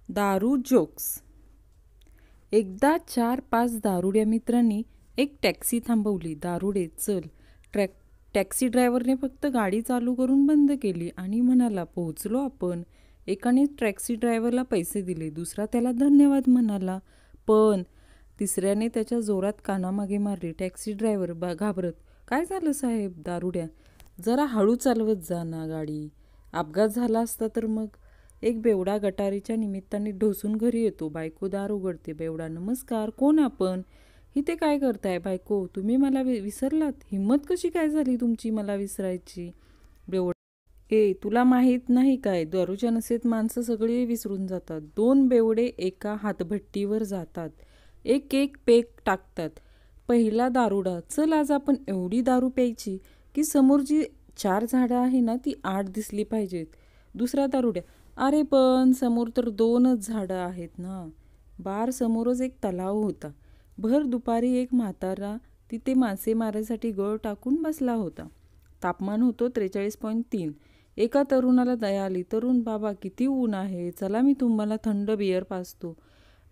दारू जोक्स. एकदा 4-5 दारुड्या मित्रांनी एक टॅक्सी थांबवली. दारुडे चल. टॅक्सी ड्रायव्हरने फक्त गाडी चालू करून बंद केली आणि म्हणाला, पोहोचलो आपण. एकाने टॅक्सी ड्रायव्हरला पैसे दिले, दुसरा त्याला धन्यवाद म्हणाला, पण तिसऱ्याने त्याच्या जोरात कानामागे मारली. टॅक्सी ड्रायव्हर घाबरत, काय झालं साहेब? दारुड्या, जरा हळू चालवत जा ना गाडी. अपघात झाला असता तर मग. एक बेवडा गटारीच्या निमित्ताने ढोसून घरी येतो. बायको दार उघडते. बेवडा, नमस्कार, कोण आपण? इथे काय करताय? बायको, तुम्ही मला विसरलात? हिंमत कशी काय झाली तुमची मला विसरायची? बेवडा, तुला माहीत नाही काय, दारूच्या नशेत माणसं सगळी विसरून जातात. 2 बेवडे एका हातभट्टीवर जातात. एक एक पेक टाकतात. पहिला दारुडा, चल आज आपण एवढी दारू प्यायची की समोर जी 4 झाडं आहे ना ती 8 दिसली पाहिजेत. दुसरा दारुड्या, अरे पण समोर तर 2च झाडं आहेत ना. बार समोरच एक तलाव होता. भर दुपारी एक म्हातारा तिथे मासे मारायसाठी गळ टाकून बसला होता. तापमान होतं 43.3. एका तरुणाला दया आली. तरुण, बाबा किती ऊन आहे, चला मी तुम्हाला थंड बियर पाजतो.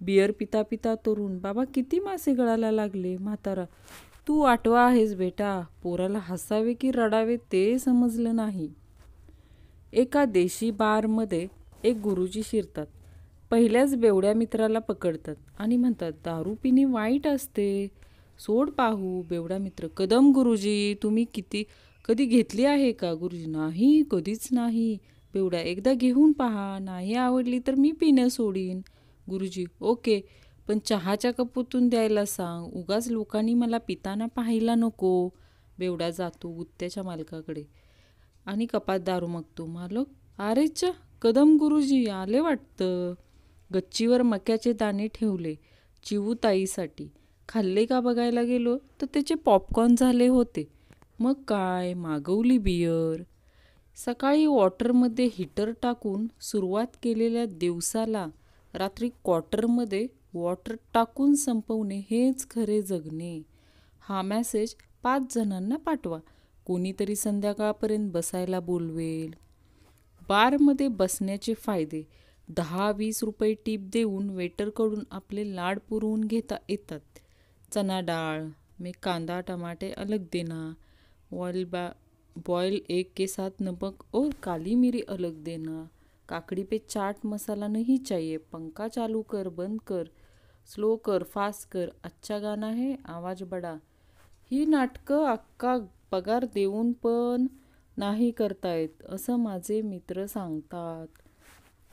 बियर पिता पिता तरुण, बाबा किती मासे गळायला लागले. म्हातारा, तू आठवा आहेस बेटा. पोराला हसावे की रडावे ते समजलं नाही. एका देशी बारमध्ये एक गुरुजी शिरतात. पहिल्याच बेवड्या मित्राला पकडतात आणि म्हणतात, दारू पिणे वाईट असते, सोड पाहू. बेवडा मित्र, कदम गुरुजी, तुम्ही कधी घेतली आहे का? गुरुजी, नाही, कधीच नाही. बेवडा, एकदा घेऊन पहा, नाही आवडली तर मी पिणं सोडीन. गुरुजी, ओके, पण चहाच्या कपोतून द्यायला सांग, उगाच लोकांनी मला पिताना पाहायला नको. बेवडा जातो गुत्त्याच्या मालकाकडे आणि कपात दारू मागतो. मालक, अरेच्चा, कदम गुरुजी आले वाटतं. गच्चीवर मक्याचे दाणे ठेवले चिवूताईसाठी. खाल्ले का बघायला गेलो तर त्याचे पॉपकॉर्न झाले होते. मग काय, मागवली बियर. सकाळी वॉटरमध्ये हीटर टाकून सुरुवात केलेल्या दिवसाला रात्री क्वार्टरमध्ये वॉटर टाकून संपवणे हेच खरे जगणे. हा मेसेज 5 जणांना पाठवा. कोणीतरी संध्याकाळपर्यंत बसायला बोलवेल. बारमध्ये बसण्याचे फायदे. 10-20 रुपये टीप देऊन वेटरकडून आपले लाड पुरवून घेता येतात. चना डाळ में कांदा टमाटे अलग देना. बॉयल एग के साथ नमक और काली मिरी अलग देना. काकड़ी पे चाट मसाला नहीं चाहिए. पंखा चालू कर, बंद कर, स्लो कर, फास्ट कर, अच्छा गाना है, आवाज बडा. ही नाटकं अक्का पगार देऊन पण नाही करतायत असं माझे मित्र सांगतात.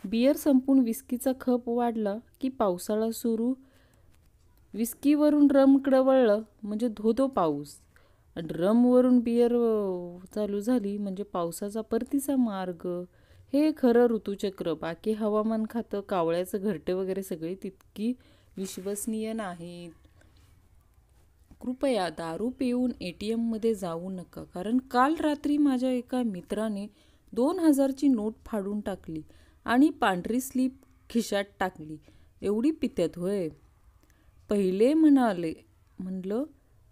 बियर संपून विस्कीचा खप वाढला की पावसाळा सुरू. विस्कीवरून रमकडं वळलं म्हणजे धोधो पाऊस. ड्रमवरून बियर चालू झाली म्हणजे पावसाचा परतीचा मार्ग. हे खरं ऋतुचक्र. बाकी हवामान खातं, कावळ्याचं घरटे वगैरे सगळी तितकी विश्वसनीय नाहीत. कृपया दारू पिऊन ATMमध्ये जाऊ नका, कारण काल रात्री माझ्या एका मित्राने 2000ची नोट फाडून टाकली आणि पांढरी स्लीप खिशात टाकली. एवढी पित्यात होय? पहिले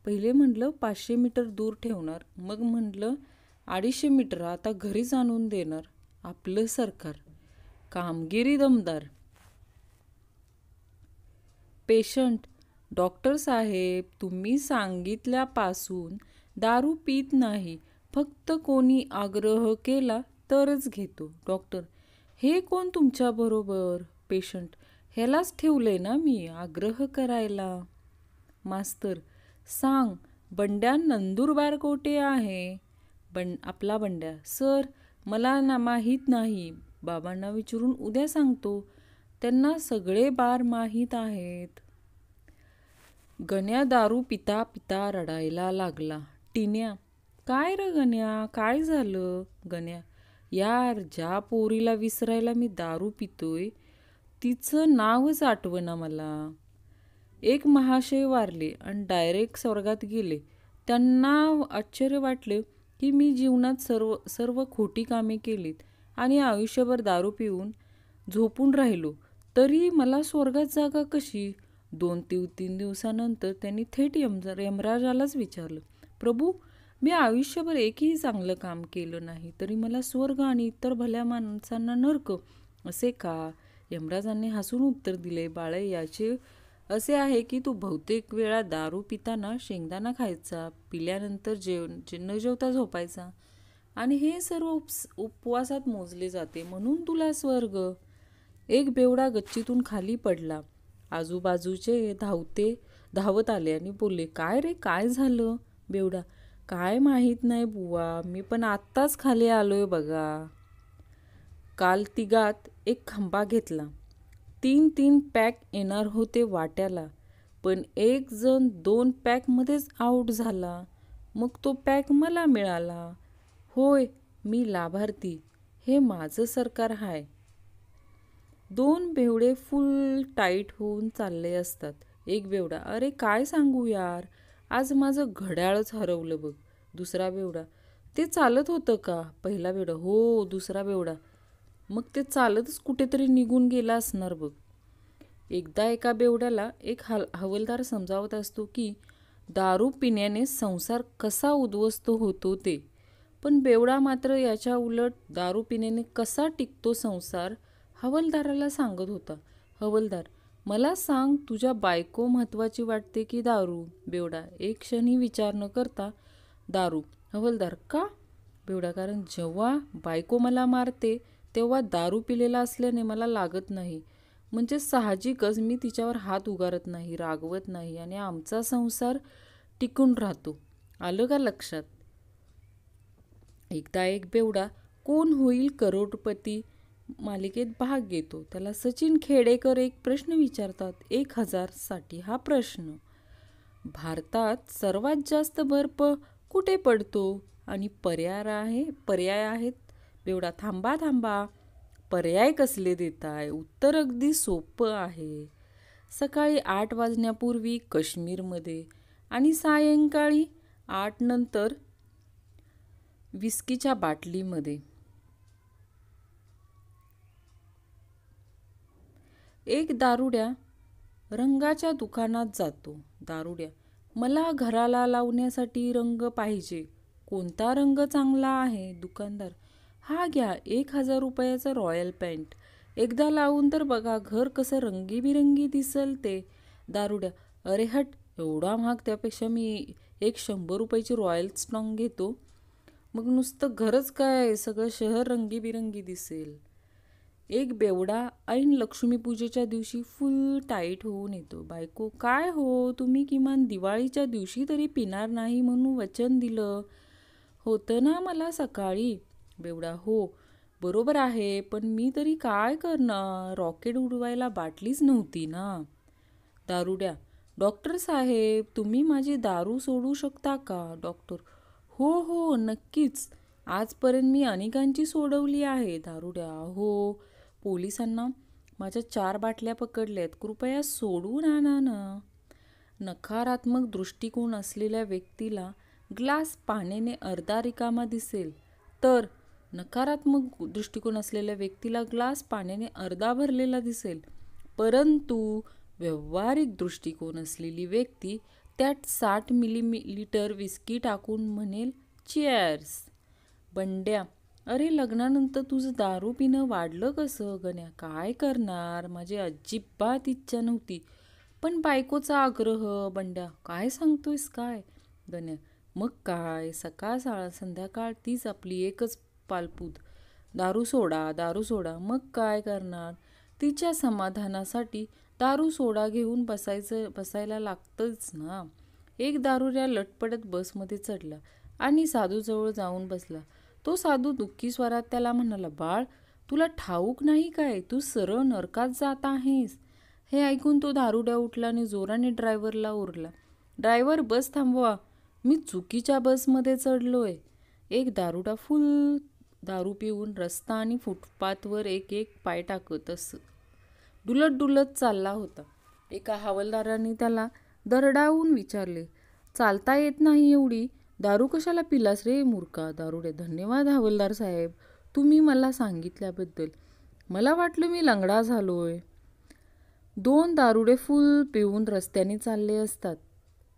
म्हणलं 500 मीटर दूर ठेवणार, मग म्हणलं 250 मीटर, आता घरीच आणून देणार. आपलं सरकार, कामगिरी दमदार. पेशंट, डॉक्टर साहेब, तुम्ही सांगितल्यापासून दारू पित नाही, फक्त कोणी आग्रह केला तरच घेतो. डॉक्टर, हे कोण तुमच्याबरोबर? पेशंट, ह्यालाच ठेवले ना मी आग्रह करायला. मास्तर, सांग, बंड्या नंदुरबार कोठे आहे? आपला बंड्या, सर मला माहीत नाही, बाबांना विचारून उद्या सांगतो, त्यांना सगळे बार माहीत आहेत. गण्या दारू पिता पिता रडायला लागला. टिन्या, काय रे गण्या, काय झालं? गण्या, यार, ज्या पोरीला विसरायला मी दारू पितोय तिचं नावच आठवना मला. एक महाशय वारले आणि डायरेक्ट स्वर्गात गेले. त्यांना आश्चर्य वाटले की मी जीवनात सर्व खोटी कामे केलीत आणि आयुष्यभर दारू पिऊन झोपून राहिलो, तरी मला स्वर्गात जागा कशी? 2-3 दिवसानंतर त्यांनी थेट यमराजालाच विचारलं, प्रभू, मी आयुष्यभर एकही चांगलं काम केलं नाही, तरी मला स्वर्ग आणि इतर भल्या माणसांना नरक, असे का? यमराजांनी हसून उत्तर दिले, बाळे, याचे असे आहे की तू बहुतेक वेळा दारू पिताना शेंगदाणा खायचा, पिल्यानंतर न जेवता झोपायचा, आणि हे सर्व उपवासात मोजले जाते, म्हणून तुला स्वर्ग. एक बेवडा गच्चीतून खाली पडला. आजूबाजूचे धावत आले आणि बोलले, काय रे, काय झालं? बेवडा, काय माहीत नाही बुवा, मी पण आत्ताच खाली आलोय बघा. काल तिघात एक खांबा घेतला. 3 पॅक येणार होते वाट्याला, पण एक जण 2 पॅकमध्येच आऊट झाला. मग तो पॅक मला मिळाला. होय, मी लाभार्थी. हे माझं सरकार हाय. 2 बेवडे फुल टाईट होऊन चालले असतात. एक बेवडा, अरे काय सांगू यार, आज माझं घड्याळच हरवलं बघ. दुसरा बेवडा, ते चालत होतं का? पहिला बेवडा, हो. दुसरा बेवडा, मग ते चालतच कुठेतरी निघून गेला असणार बघ. एकदा एका बेवड्याला एक हवालदार समजावत असतो की दारू पिण्याने संसार कसा उद्ध्वस्त होतो ते, पण बेवडा मात्र याच्या उलट दारू पिण्याने कसा टिकतो संसार हवालदाराला सांगत होता. हवालदार, मला सांग, तुझ्या बायको महत्वाची वाटते की दारू? बेवडा एक क्षणी विचार न करता, दारू. हवालदार, का? बेवडा, कारण जेव्हा बायको मला मारते तेव्हा दारू पिलेला असल्याने मला लागत नाही, म्हणजे साहजिकच मी तिच्यावर हात उगारत नाही, रागवत नाही, आणि आमचा संसार टिकून राहतो. आलं का लक्षात? एकदा एक बेवडा कोण होईल करोडपती मालिकेत भाग घेतो. त्याला सचिन खेडेकर एक प्रश्न विचारतात. 1000 साठी हा प्रश्न. भारतात सर्वात जास्त बर्फ कुठे पडतो? आणि पर्याय आहेत. बेवडा, थांबा, पर्याय कसले देताय? उत्तर अगदी सोपं आहे. सकाळी 8 वाजण्यापूर्वी काश्मीरमध्ये, आणि सायंकाळी 8 नंतर विस्कीच्या बाटलीमध्ये. एक दारुड्या रंगाच्या दुकानात जातो. दारुड्या, मला घराला लावण्यासाठी रंग पाहिजे. कोणता रंग चांगला आहे? दुकानदार, हा घ्या, 1000 रुपयाचा रॉयल पेंट. एकदा लावून तर बघा, घर कसं रंगीबिरंगी दिसल ते. दारुड्या, अरे हट, एवढा महाग, त्यापेक्षा मी एक 100 रुपयाची रॉयल स्टॉंग घेतो. मग नुसतं घरच काय, सगळं शहर रंगीबिरंगी दिसेल. एक बेवडा ऐन लक्ष्मीपूजेच्या दिवशी फुल टाईट होऊन येतो. बायको, काय हो, तुम्ही किमान दिवाळीच्या दिवशी तरी पिणार नाही म्हणून वचन दिलं होतं ना मला सकाळी. बेवडा, हो बरोबर आहे, पण मी तरी काय करणार, रॉकेट उडवायला बाटलीच नव्हती ना. दारुड्या, डॉक्टर साहेब, तुम्ही माझी दारू सोडू शकता का? डॉक्टर, हो नक्कीच, आजपर्यंत मी अनेकांची सोडवली आहे. दारुड्या, हो, पोलिसांना माझ्या 4 बाटल्या पकडल्यात, कृपया सोडून आणा ना. नकारात्मक दृष्टिकोन असलेल्या व्यक्तीला ग्लास पाण्याने अर्धा रिकामा दिसेल, तर नकारात्मक दृष्टिकोन असलेल्या व्यक्तीला ग्लास पाण्याने अर्धा भरलेला दिसेल. परंतु व्यावहारिक दृष्टिकोन असलेली व्यक्ती त्यात 60 मिलीलिटर विस्की टाकून म्हणेल, चिअर्स. बंड्या, अरे लग्नानंतर तुझं दारू पिणं वाढलं कसं? गण्या, काय करणार, माझी अजिबात इच्छा नव्हती, पण बायकोचा आग्रह. बंड्या, काय सांगतोयस काय? गण्या, मग काय, सकाळ संध्याकाळ तीच आपली एकच पालपूत, दारू सोडा. मग काय करणार, तिच्या समाधानासाठी दारू सोडा घेऊन बसायला लागतंच ना. एक दारुड्या लटपटत बसमध्ये चढला आणि साधूजवळ जाऊन बसला. तो साधू दुःखी स्वरात त्याला म्हणाला, बाळ, तुला ठाऊक नाही काय, तू सरळ नरकात जात आहेस. हे ऐकून तो दारुड्या उठला आणि जोराने ड्रायव्हरला ओरडला, ड्रायव्हर, बस थांबवा, मी चुकीच्या बसमध्ये चढलोय. एक दारुडा फुल दारू पिऊन रस्ता आणि फुटपाथवर एक पाय टाकतच डुलत चालला होता. एका हवालदाराने त्याला दरडावून विचारले, चालता येत नाही एवढी दारू कशाला पिलास रे मूर्खा? दारुडे, धन्यवाद हवालदार साहेब, तुम्ही मला सांगितल्याबद्दल. मला वाटलं मी लंगडा झालोय. 2 दारुडे फुल पिऊन रस्त्याने चालले असतात.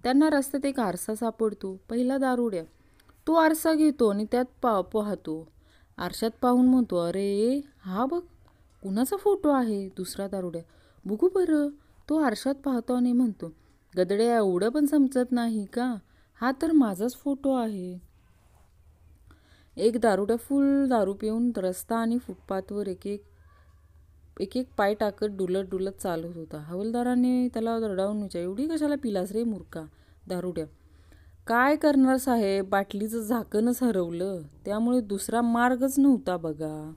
त्यांना रस्त्यात एक आरसा सापडतो. पहिला दारुड्या तो आरसा घेतो आणि त्यात पाहतो. आरशात पाहून म्हणतो, अरे हा बघ, कुणाचा फोटो आहे? दुसरा दारुड्या. बघू बरं. तो आरशात पाहतो आणि म्हणतो, गदड्या एवढं पण समजत नाही का? हा तर माझाच फोटो आहे. एक दारुड्या फुल दारू पिऊन रस्ता आणि फुटपाथवर एक एक पाय टाकत डुलत डुलत चालत होता. हवालदाराने त्याला दरडावून विचारले, एवढी कशाला पिलास रे मूर्खा? दारुड्या. काय करणार साहेब, बाटलीचं झाकणच हरवलं, त्यामुळे दुसरा मार्गच नव्हता बघा.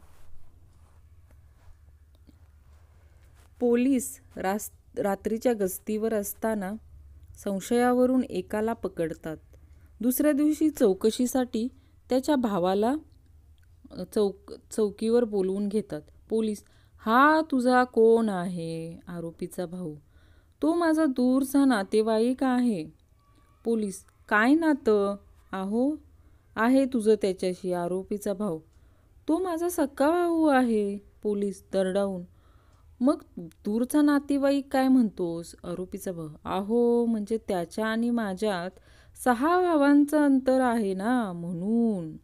पोलीस रात्रीच्या गस्तीवर असताना संशयावरून एकाला पकडतात. दुसऱ्या दिवशी चौकशीसाठी त्याच्या भावाला चौकीवर बोलवून घेतात. पोलीस. हा तुझा कोण आहे? आरोपीचा भाऊ. तो माझा दूरचा नातेवाईक आहे. पोलीस. काय नातं? आहे तुझं त्याच्याशी? आरोपीचा भाऊ. तो माझा सक्का भाऊ आहे. पोलीस दरडावून. मग दूरचा नातेवाईक काय म्हणतोस? आरोपीचा भाऊ. म्हणजे त्याच्या आणि माझ्यात 6 भावांचं अंतर आहे ना, म्हणून.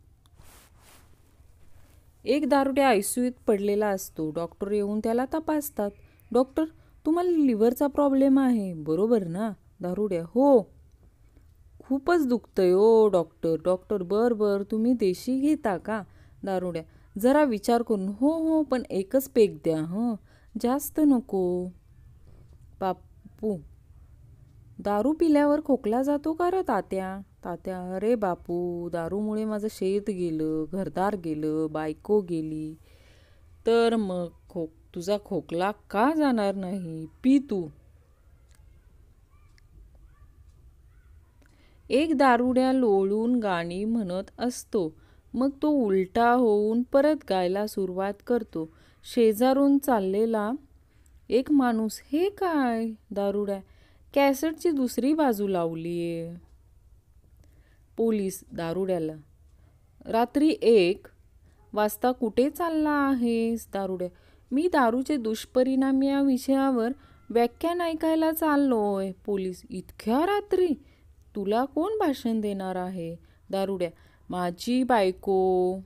एक दारुड्या आयसीयूत पडलेला असतो. डॉक्टर येऊन त्याला तपासतात. डॉक्टर. तुम्हाला लिव्हरचा प्रॉब्लेम आहे, बरोबर ना? दारुड्या. हो. खूपच दुखतंय ओ डॉक्टर. डॉक्टर. बर तुम्ही देशी घेता का? दारुड्या. जरा विचार करून. हो पण एकच पेग द्या, जास्त नको. बापू. दारू पिल्यावर खोकला जातो का रे तात्या? तात्या. अरे बापू, दारूमुळे माझं शेत गेलं, घरदार गेलं, बायको गेली, तर मग तुझा खोकला का जाणार नाही? पी तू. एक दारुड्या लोळून गाणी म्हणत असतो. मग तो उलटा होऊन परत गायला सुरुवात करतो. शेजारून चाललेला एक माणूस. हे काय? दारुड्या. कॅसेटची दुसरी बाजू लावलीये. पोलीस दारुड्याला. रात्री 1 वाजता कुठे चालला आहेस? दारुड्या. मी दारूचे दुष्परिणाम या विषयावर व्याख्यान ऐकायला चाललोय. पोलीस. इतक्या रात्री? तुला कोण भाषण देणार आहे? दारुड्या. माझी बायको.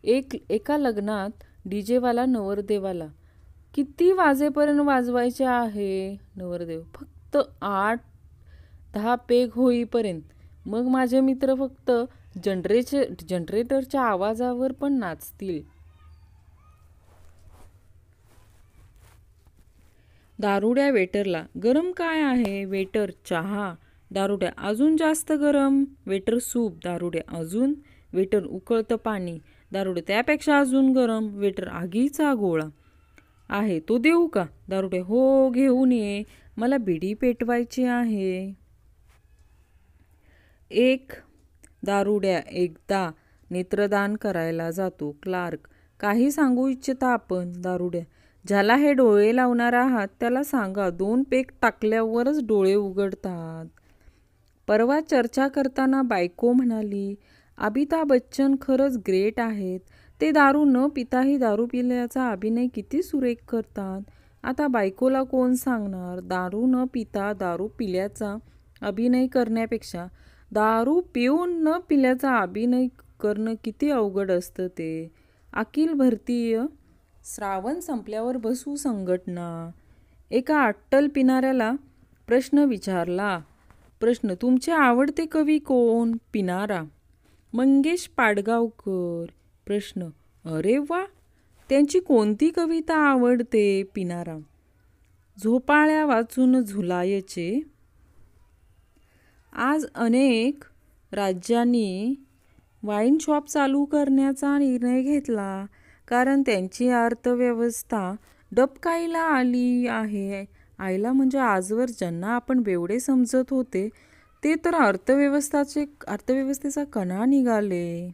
एका लग्नात डीजेवाला नवरदेवाला. किती वाजेपर्यंत वाजवायचे आहे? नवरदेव. फक्त 8-10 पेग होईपर्यंत. मग माझे मित्र फक्त जनरेटरच्या आवाजावर पण नाचतील. दारुड्या वेटरला. गरम काय आहे? वेटर. चहा. दारुड्या. अजून जास्त गरम. वेटर. सूप. दारुड्या. अजून? वेटर. उकळतं पाणी. दारुड्या. त्यापेक्षा अजून गरम. वेटर. आगीचा गोळा आहे, तो देऊ का? दारुड्या. हो, घेऊन ये, मला बिडी पेटवायची आहे. एक दारुड्या एकदा नेत्रदान करायला जातो. क्लार्क. काही सांगू इच्छिता आपण? दारुड्या. ज्याला हे डोळे लावणार आहात त्याला सांगा, 2 पेग टाकल्यावरच डोळे उघडतात. परवा चर्चा करताना बायको म्हणाली, अमिताभ बच्चन खरंच ग्रेट आहेत. ते दारू न पिताही दारू पिल्याचा अभिनय किती सुरेख करतात. आता बायकोला कोण सांगणार? दारू न पिता दारू पिल्याचा अभिनय करण्यापेक्षा दारू पिऊन न पिल्याचा अभिनय करणं किती अवघड असतं ते. अखिल भारतीय श्रावण संपल्यावर बसू संघटना. एका अट्टल पिणाऱ्याला प्रश्न विचारला. प्रश्न. तुमचे आवडते कवी कोण? पिणारा. मंगेश पाडगावकर. प्रश्न. अरे वा, त्यांची कोणती कविता आवडते? पिणारा. झोपाळ्या वाचून झुलायचे. आज अनेक राज्यांनी वाईन शॉप चालू करण्याचा निर्णय घेतला, कारण त्यांची अर्थव्यवस्था डबकाईला आली आहे. आईला म्हणजे आजवर ज्यांना आपण बेवडे समजत होते ते तर अर्थव्यवस्थेचा कणा निघाले.